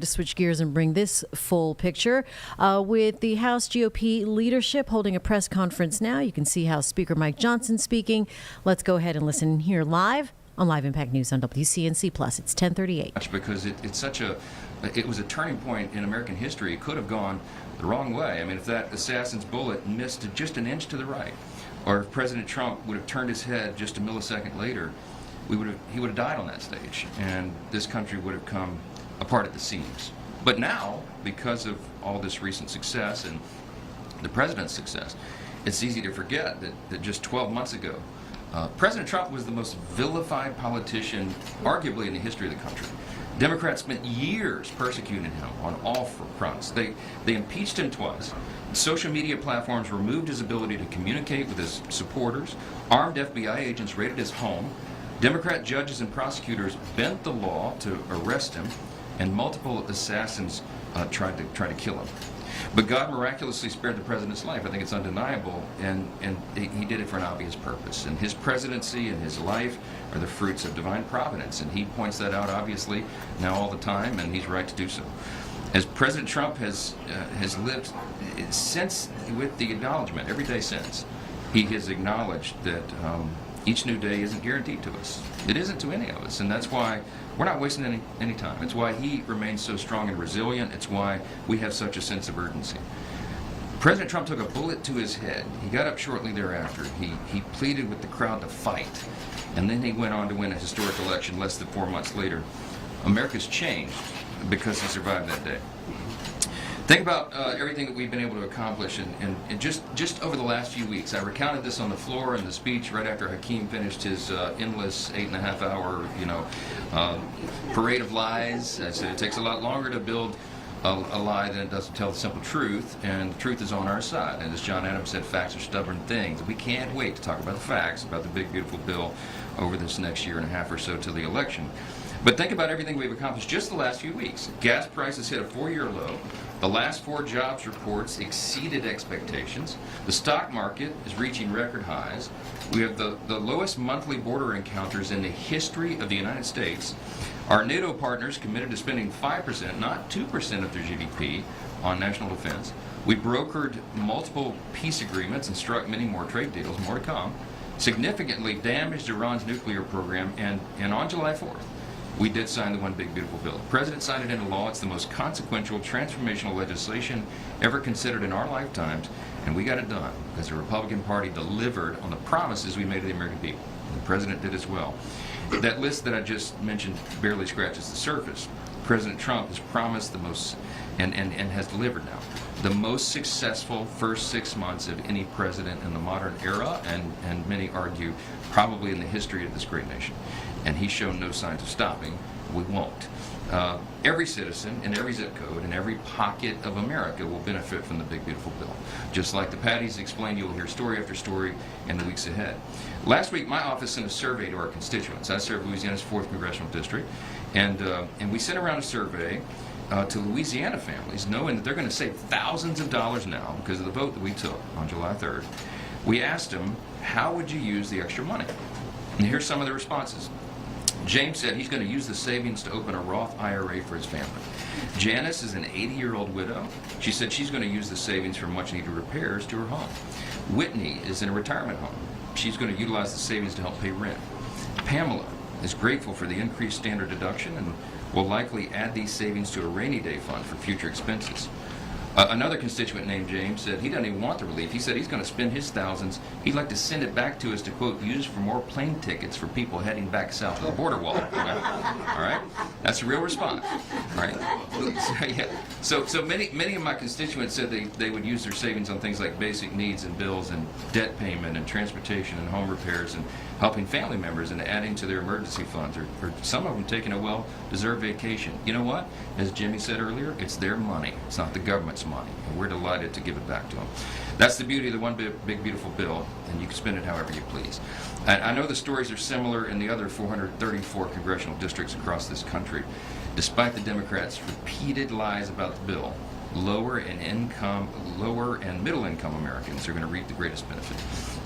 To switch gears and bring this full picture with the House GOP leadership holding a press conference now. You can see House Speaker Mike Johnson speaking. Let's go ahead and listen here live on Live Impact News on WCNC Plus. It's 10:38. Because it was a turning point in American history. It could have gone the wrong way. I mean, if that assassin's bullet missed just an inch to the right, or if President Trump would have turned his head just a millisecond later, he would have died on that stage, and this country would have come apart at the seams. But now, because of all this recent success and the president's success, it's easy to forget that just 12 months ago, President Trump was the most vilified politician, arguably, in the history of the country. Democrats spent years persecuting him on all fronts. They impeached him twice. Social media platforms removed his ability to communicate with his supporters. Armed FBI agents raided his home. Democrat judges and prosecutors bent the law to arrest him, and multiple assassins tried to kill him. But God miraculously spared the president's life. I think it's undeniable, and he did it for an obvious purpose. And his presidency and his life are the fruits of divine providence, and he points that out obviously now all the time, and he's right to do so. As President Trump has lived since, with the acknowledgement every day since, he has acknowledged that each new day isn't guaranteed to us. It isn't to any of us, and that's why we're not wasting any time. It's why he remains so strong and resilient. It's why we have such a sense of urgency. President Trump took a bullet to his head. He got up shortly thereafter. He pleaded with the crowd to fight, and then he went on to win a historic election less than 4 months later. America's changed because he survived that day. Think about everything that we've been able to accomplish, and just over the last few weeks. I recounted this on the floor in the speech right after Hakeem finished his endless 8.5-hour, parade of lies. I said it takes a lot longer to build a lie than it does to tell the simple truth, and the truth is on our side. And as John Adams said, facts are stubborn things. We can't wait to talk about the facts, about the big, beautiful bill over this next year and a half or so till the election. But think about everything we've accomplished just the last few weeks. Gas prices hit a 4-year low. The last 4 jobs reports exceeded expectations. The stock market is reaching record highs. We have the lowest monthly border encounters in the history of the United States. Our NATO partners committed to spending 5%, not 2% of their GDP on national defense. We brokered multiple peace agreements and struck many more trade deals, more to come. Significantly damaged Iran's nuclear program, and on July 4th, we did sign the One Big Beautiful Bill. The President signed it into law. It's the most consequential, transformational legislation ever considered in our lifetimes, and we got it done because the Republican Party delivered on the promises we made to the American people. And the President did as well. That list that I just mentioned barely scratches the surface. President Trump has promised the most, and has delivered now, the most successful first 6 months of any president in the modern era, and many argue probably in the history of this great nation. And he's shown no signs of stopping. We won't. Every citizen in every zip code in every pocket of America will benefit from the Big Beautiful Bill. Just like the Patties explained, you'll hear story after story in the weeks ahead. Last week, my office sent a survey to our constituents. I serve Louisiana's 4th Congressional District, and we sent around a survey to Louisiana families, knowing that they're going to save thousands of dollars now because of the vote that we took on July 3rd. We asked them, how would you use the extra money? And here's some of the responses. James said he's going to use the savings to open a Roth IRA for his family. Janice is an 80-year-old widow. She said she's going to use the savings for much-needed repairs to her home. Whitney is in a retirement home. She's going to utilize the savings to help pay rent. Pamela is grateful for the increased standard deduction and will likely add these savings to a rainy day fund for future expenses. Another constituent named James said he doesn't even want the relief. He said he's going to spend his thousands. He'd like to send it back to us to, quote, use for more plane tickets for people heading back south of the border wall. All right? That's a real response. All right? So many of my constituents said they would use their savings on things like basic needs and bills and debt payment and transportation and home repairs and helping family members and adding to their emergency funds, or some of them taking a well-deserved vacation. You know what? As Jimmy said earlier, it's their money. It's not the government's money, and we're delighted to give it back to them. That's the beauty of the One Big Beautiful Bill, and you can spend it however you please. I know the stories are similar in the other 434 congressional districts across this country. Despite the Democrats' repeated lies about the bill, lower and middle income Americans are going to reap the greatest benefit.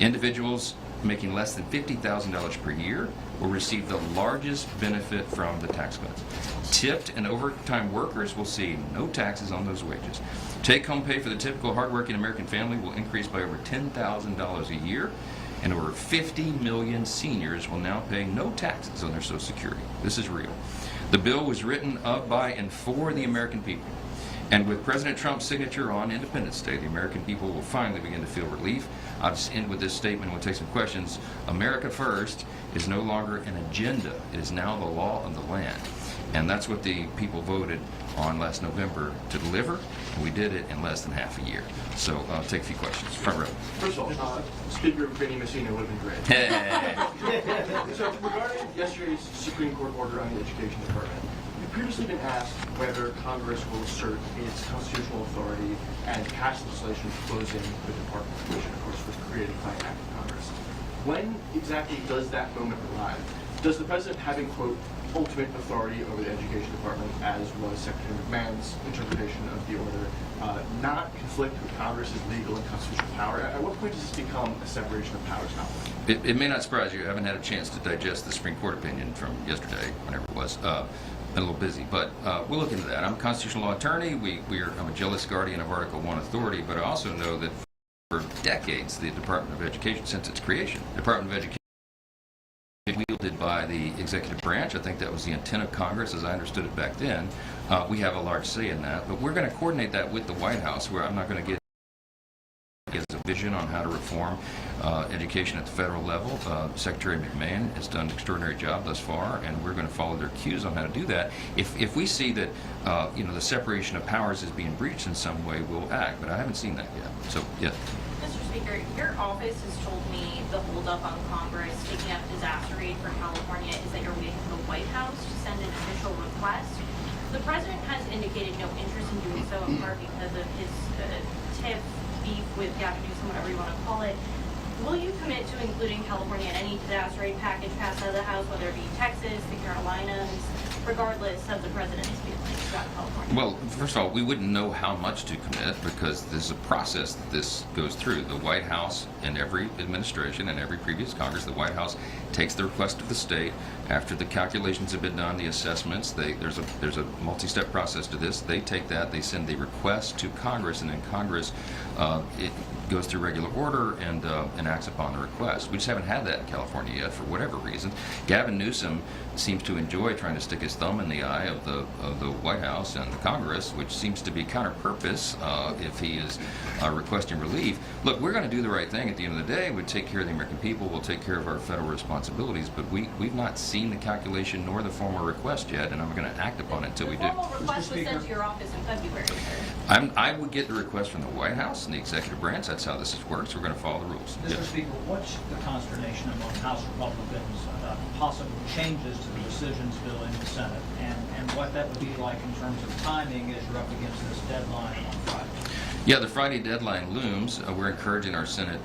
Individuals making less than $50,000 per year will receive the largest benefit from the tax cuts. Tipped and overtime workers will see no taxes on those wages. Take-home pay for the typical hardworking American family will increase by over $10,000 a year, and over 50 million seniors will now pay no taxes on their Social Security. This is real. The bill was written of, by, and for the American people. And with President Trump's signature on Independence Day, the American people will finally begin to feel relief. I'll just end with this statement and we'll take some questions. America First is no longer an agenda. It is now the law of the land. And that's what the people voted on last November to deliver, and we did it in less than half a year. So I'll take a few questions. Front row. First of all, Speaker Benny Messina would have been great. So regarding yesterday's Supreme Court order on the Education Department, you've previously been asked whether Congress will assert its constitutional authority and pass legislation closing the department, which of course was created by an act of Congress. When exactly does that moment arrive? Does the President having, quote, ultimate authority over the Education Department, as was Secretary McMahon's interpretation of the order, not conflict with Congress's legal and constitutional power? At what point does this become a separation of powers conflict? It may not surprise you. I haven't had a chance to digest the Supreme Court opinion from yesterday, whenever it was. Been a little busy, but we'll look into that. I'm a constitutional law attorney. I'm a jealous guardian of Article I authority, but I also know that for decades, the Department of Education, since its creation, the Department of Education wielded by the executive branch. I think that was the intent of Congress as I understood it back then. We have a large say in that, but we're going to coordinate that with the White House, where I'm not going to get a vision on how to reform education at the federal level. Secretary McMahon has done an extraordinary job thus far, and we're going to follow their cues on how to do that. If we see that the separation of powers is being breached in some way, we'll act, but I haven't seen that yet. So, yeah. Mr. Speaker, your office has told me the holdup on Congress taking up disaster aid for California is that you're waiting for the White House to send an official request. The President has indicated no interest in doing so, in part because of his tiff, beef with Gavin Newsom, whatever you want to call it. Will you commit to including California in any disaster aid package passed out of the House, whether it be Texas, the Carolinas, regardless of the President's feelings about California? Well, first of all, we wouldn't know how much to commit because there's a process that this goes through. The White House, in every administration and every previous Congress, the White House takes the request of the state. After the calculations have been done, the assessments, there's a multi-step process to this. They take that, they send the request to Congress, and then Congress it goes through regular order and acts upon the request. We just haven't had that in California yet for whatever reason. Gavin Newsom seems to enjoy trying to stick his thumb in the eye of the White House and the Congress, which seems to be counter-purpose if he is requesting relief. Look, we're going to do the right thing at the end of the day. We'll take care of the American people. We'll take care of our federal responsibilities. But we've not seen the calculation nor the formal request yet, and I'm going to act upon it until we do. The formal request was sent to your office in February, sir. I would get the request from the White House and the executive branch. That's how this works. We're going to follow the rules. Mr. Speaker, what's the consternation among House Republicans about possible changes to the Recisions bill in the Senate, and what that would be like in terms of timing as you're up against this deadline on Friday? Yeah, the Friday deadline looms. We're encouraging our Senate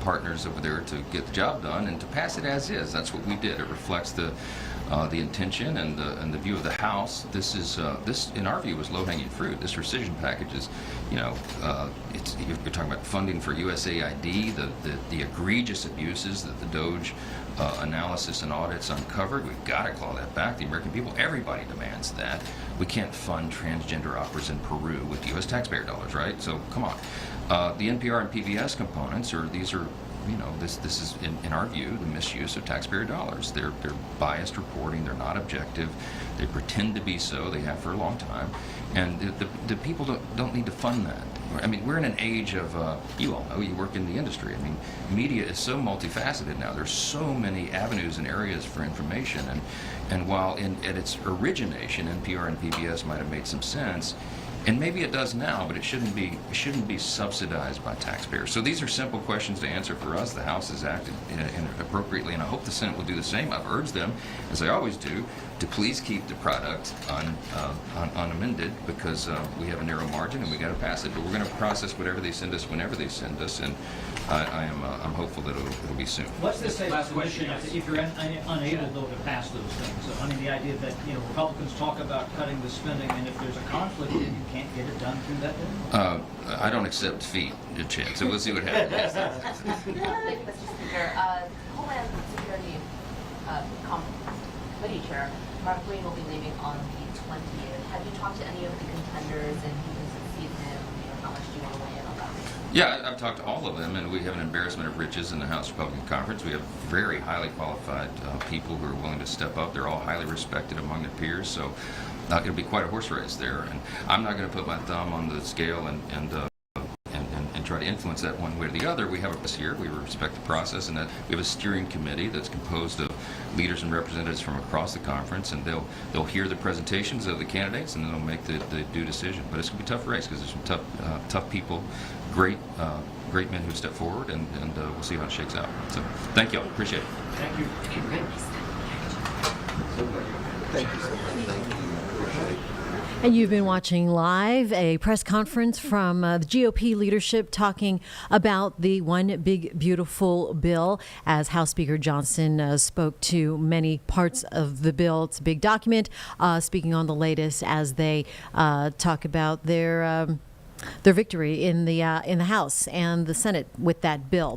partners over there to get the job done and to pass it as is. That's what we did. It reflects the intention and the view of the House. This in our view is low-hanging fruit. This rescission package is, you're talking about funding for USAID, the egregious abuses that the DOJ analysis and audits uncovered. We've got to claw that back. The American people, everybody demands that. We can't fund transgender operas in Peru with U.S. taxpayer dollars, right? So come on. The NPR and PBS components this is, in our view, the misuse of taxpayer dollars. They're biased reporting. They're not objective. They pretend to be so. They have for a long time. And the people don't need to fund that. I mean, we're in an age of, you all know, you work in the industry. I mean, media is so multifaceted now. There's so many avenues and areas for information. And while at its origination, NPR and PBS might have made some sense, and maybe it does now, but it shouldn't be subsidized by taxpayers. So these are simple questions to answer for us. The House has acted appropriately, and I hope the Senate will do the same. I've urged them, as I always do, to please keep the product unamended because we have a narrow margin and we got to pass it. But we're going to process whatever they send us whenever they send us, and I'm hopeful that it'll be soon. What's this say about the mission if you're unable, though, to pass those things? So, I mean, the idea that, Republicans talk about cutting the spending, and if there's a conflict, then you can't get it done through that bill? I don't accept defeat, Chad, so we'll see what happens. Thank you, Mr. Speaker. Homeland Security Committee Chair Mark Green will be leaving on the 20th. Have you talked to any of the contenders and who can succeed him? How much do you want to weigh in on that? Yeah, I've talked to all of them, and we have an embarrassment of riches in the House Republican Conference. We have very highly qualified people who are willing to step up. They're all highly respected among their peers, so it'll be quite a horse race there. And I'm not going to put my thumb on the scale and try to influence that one way or the other. We have a here. We respect the process, and that we have a steering committee that's composed of leaders and representatives from across the conference, and they'll hear the presentations of the candidates, and then they'll make the due decision. But it's going to be a tough race because there's some tough people, great men who step forward, and we'll see how it shakes out. So thank you all. Appreciate it. Thank you. Thank you so much. Thank you. Appreciate it. And you've been watching live a press conference from the GOP leadership talking about the One Big Beautiful Bill as House Speaker Johnson spoke to many parts of the bill. It's a big document, speaking on the latest as they talk about their victory in the House and the Senate with that bill.